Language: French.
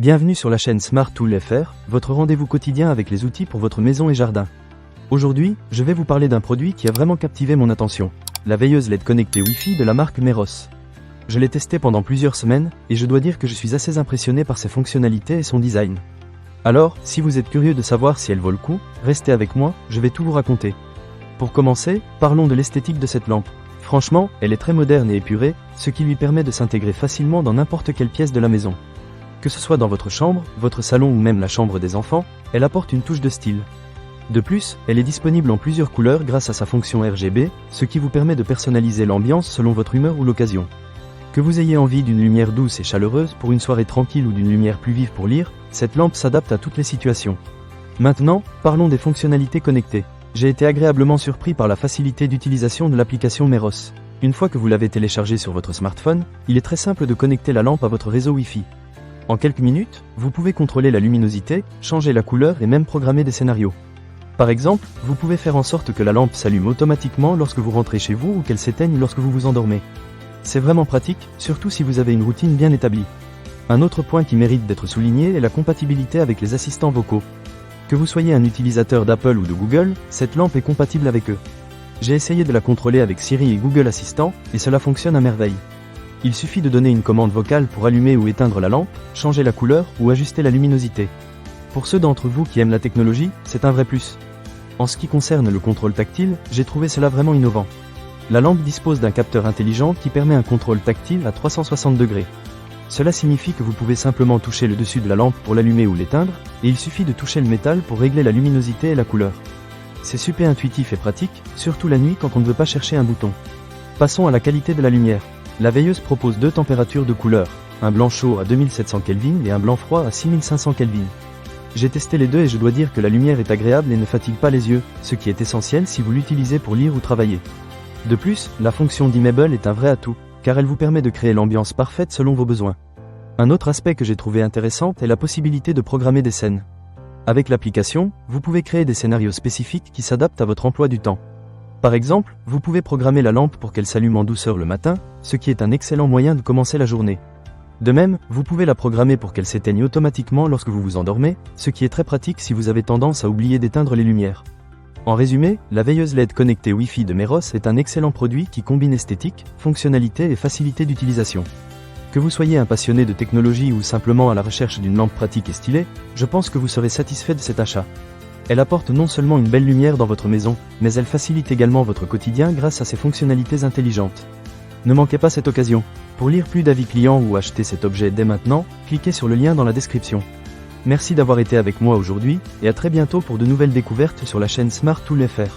Bienvenue sur la chaîne Smart Tool FR, votre rendez-vous quotidien avec les outils pour votre maison et jardin. Aujourd'hui, je vais vous parler d'un produit qui a vraiment captivé mon attention, la veilleuse LED connectée Wi-Fi de la marque Meros. Je l'ai testée pendant plusieurs semaines, et je dois dire que je suis assez impressionné par ses fonctionnalités et son design. Alors, si vous êtes curieux de savoir si elle vaut le coup, restez avec moi, je vais tout vous raconter. Pour commencer, parlons de l'esthétique de cette lampe. Franchement, elle est très moderne et épurée, ce qui lui permet de s'intégrer facilement dans n'importe quelle pièce de la maison. Que ce soit dans votre chambre, votre salon ou même la chambre des enfants, elle apporte une touche de style. De plus, elle est disponible en plusieurs couleurs grâce à sa fonction RGB, ce qui vous permet de personnaliser l'ambiance selon votre humeur ou l'occasion. Que vous ayez envie d'une lumière douce et chaleureuse pour une soirée tranquille ou d'une lumière plus vive pour lire, cette lampe s'adapte à toutes les situations. Maintenant, parlons des fonctionnalités connectées. J'ai été agréablement surpris par la facilité d'utilisation de l'application Meros. Une fois que vous l'avez téléchargée sur votre smartphone, il est très simple de connecter la lampe à votre réseau Wi-Fi. En quelques minutes, vous pouvez contrôler la luminosité, changer la couleur et même programmer des scénarios. Par exemple, vous pouvez faire en sorte que la lampe s'allume automatiquement lorsque vous rentrez chez vous ou qu'elle s'éteigne lorsque vous vous endormez. C'est vraiment pratique, surtout si vous avez une routine bien établie. Un autre point qui mérite d'être souligné est la compatibilité avec les assistants vocaux. Que vous soyez un utilisateur d'Apple ou de Google, cette lampe est compatible avec eux. J'ai essayé de la contrôler avec Siri et Google Assistant, et cela fonctionne à merveille. Il suffit de donner une commande vocale pour allumer ou éteindre la lampe, changer la couleur ou ajuster la luminosité. Pour ceux d'entre vous qui aiment la technologie, c'est un vrai plus. En ce qui concerne le contrôle tactile, j'ai trouvé cela vraiment innovant. La lampe dispose d'un capteur intelligent qui permet un contrôle tactile à 360 degrés. Cela signifie que vous pouvez simplement toucher le dessus de la lampe pour l'allumer ou l'éteindre, et il suffit de toucher le métal pour régler la luminosité et la couleur. C'est super intuitif et pratique, surtout la nuit quand on ne veut pas chercher un bouton. Passons à la qualité de la lumière. La veilleuse propose deux températures de couleur, un blanc chaud à 2700 Kelvin et un blanc froid à 6500 Kelvin. J'ai testé les deux et je dois dire que la lumière est agréable et ne fatigue pas les yeux, ce qui est essentiel si vous l'utilisez pour lire ou travailler. De plus, la fonction Dimmable est un vrai atout, car elle vous permet de créer l'ambiance parfaite selon vos besoins. Un autre aspect que j'ai trouvé intéressant est la possibilité de programmer des scènes. Avec l'application, vous pouvez créer des scénarios spécifiques qui s'adaptent à votre emploi du temps. Par exemple, vous pouvez programmer la lampe pour qu'elle s'allume en douceur le matin, ce qui est un excellent moyen de commencer la journée. De même, vous pouvez la programmer pour qu'elle s'éteigne automatiquement lorsque vous vous endormez, ce qui est très pratique si vous avez tendance à oublier d'éteindre les lumières. En résumé, la veilleuse LED connectée Wi-Fi de Meros est un excellent produit qui combine esthétique, fonctionnalité et facilité d'utilisation. Que vous soyez un passionné de technologie ou simplement à la recherche d'une lampe pratique et stylée, je pense que vous serez satisfait de cet achat. Elle apporte non seulement une belle lumière dans votre maison, mais elle facilite également votre quotidien grâce à ses fonctionnalités intelligentes. Ne manquez pas cette occasion. Pour lire plus d'avis clients ou acheter cet objet dès maintenant, cliquez sur le lien dans la description. Merci d'avoir été avec moi aujourd'hui, et à très bientôt pour de nouvelles découvertes sur la chaîne Smart Tool FR.